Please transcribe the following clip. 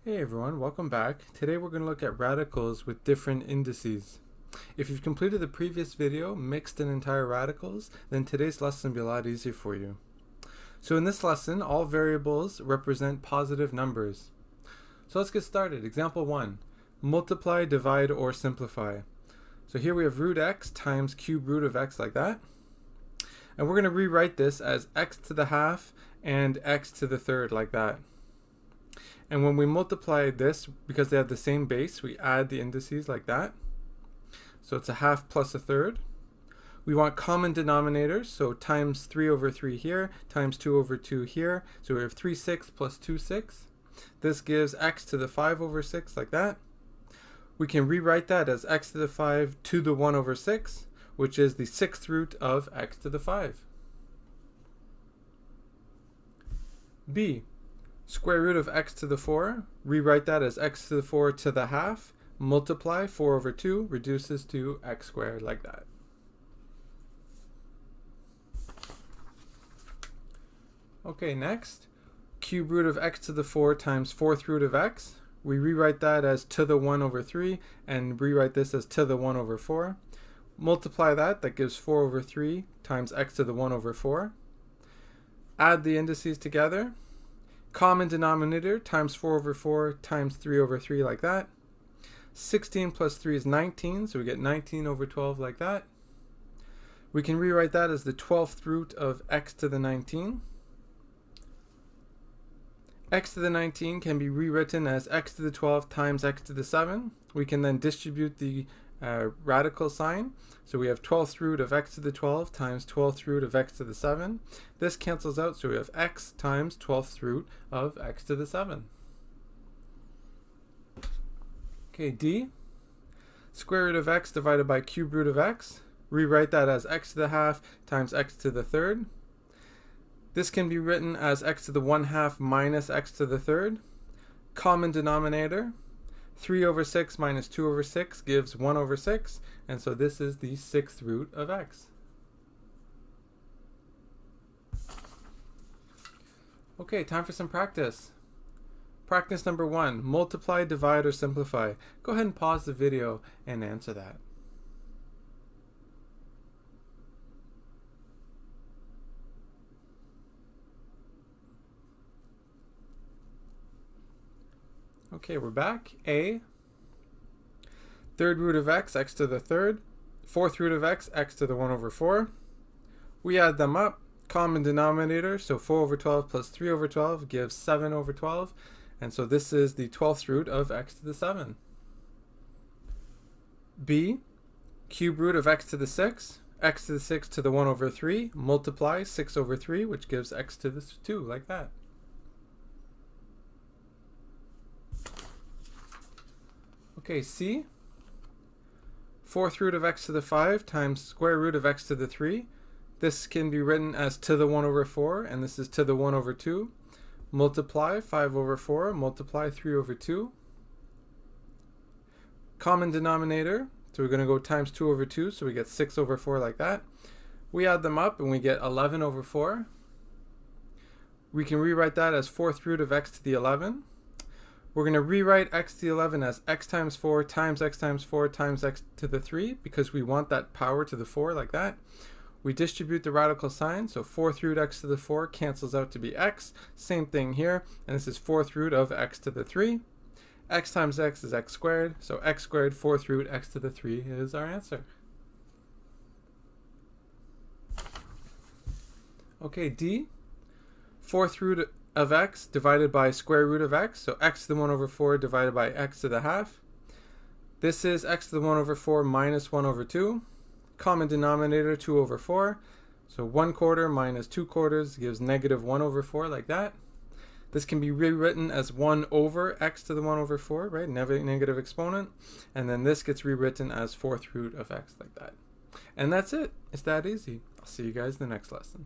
Hey everyone, welcome back. Today we're going to look at radicals with different indices. If you've completed the previous video, mixed and entire radicals, then today's lesson will be a lot easier for you. So in this lesson, all variables represent positive numbers. So let's get started. Example 1. Multiply, divide, or simplify. So here we have root x times cube root of x like that. And we're going to rewrite this as x to the half and x to the third like that. And when we multiply this, because they have the same base, we add the indices like that. So it's a half plus a third. We want common denominators, so times 3 over 3 here, times 2 over 2 here. So we have 3 6 plus 2 6. This gives x to the 5 over 6 like that. We can rewrite that as x to the 5 to the 1 over 6, which is the sixth root of x to the 5. B. Square root of x to the 4, rewrite that as x to the 4 to the half, multiply 4 over 2, reduces to x squared like that. Okay, next, cube root of x to the 4 times fourth root of x. We rewrite that as to the 1 over 3 and rewrite this as to the 1 over 4. Multiply that gives 4 over 3 times x to the 1 over 4. Add the indices together. Common denominator times 4 over 4 times 3 over 3 like that. 16 plus 3 is 19, so we get 19 over 12 like that. We can rewrite that as the 12th root of x to the 19. X to the 19 can be rewritten as x to the 12 times x to the 7. We can then distribute the radical sign. So we have 12th root of x to the 12 times 12th root of x to the 7. This cancels out, so we have x times 12th root of x to the 7. Okay, D. Square root of x divided by cube root of x. Rewrite that as x to the half times x to the third. This can be written as x to the 1/2 minus x to the third. Common denominator. 3 over 6 minus 2 over 6 gives 1 over 6, and so this is the sixth root of x. Okay, time for some practice. Practice number 1, multiply, divide, or simplify. Go ahead and pause the video and answer that. Okay, we're back. A. Third root of x, x to the third. Fourth root of x, x to the 1 over 4. We add them up. Common denominator, so 4 over 12 plus 3 over 12 gives 7 over 12. And so this is the 12th root of x to the 7. B. Cube root of x to the 6. X to the 6 to the 1 over 3. Multiply 6 over 3, which gives x to the 2, like that. Okay, C. Fourth root of x to the 5 times square root of x to the 3. This can be written as to the 1 over 4, and this is to the 1 over 2. Multiply 5 over 4, multiply 3 over 2. Common denominator, so we're going to go times 2 over 2, so we get 6 over 4 like that. We add them up and we get 11 over 4. We can rewrite that as fourth root of x to the 11. We're going to rewrite x to the 11 as x times 4 times x times 4 times x to the 3 because we want that power to the 4 like that. We distribute the radical sign, so fourth root x to the 4 cancels out to be x. Same thing here, and this is fourth root of x to the 3. X times x is x squared, so x squared fourth root x to the 3 is our answer. Okay, D. Fourth root of x divided by square root of x, so x to the 1 over 4 divided by x to the half. This is x to the 1 over 4 minus 1 over 2. Common denominator 2 over 4. So 1 quarter minus 2 quarters gives negative 1 over 4 like that. This can be rewritten as 1 over x to the 1 over 4, right? Negative exponent. And then this gets rewritten as fourth root of x like that. And that's it. It's that easy. I'll see you guys in the next lesson.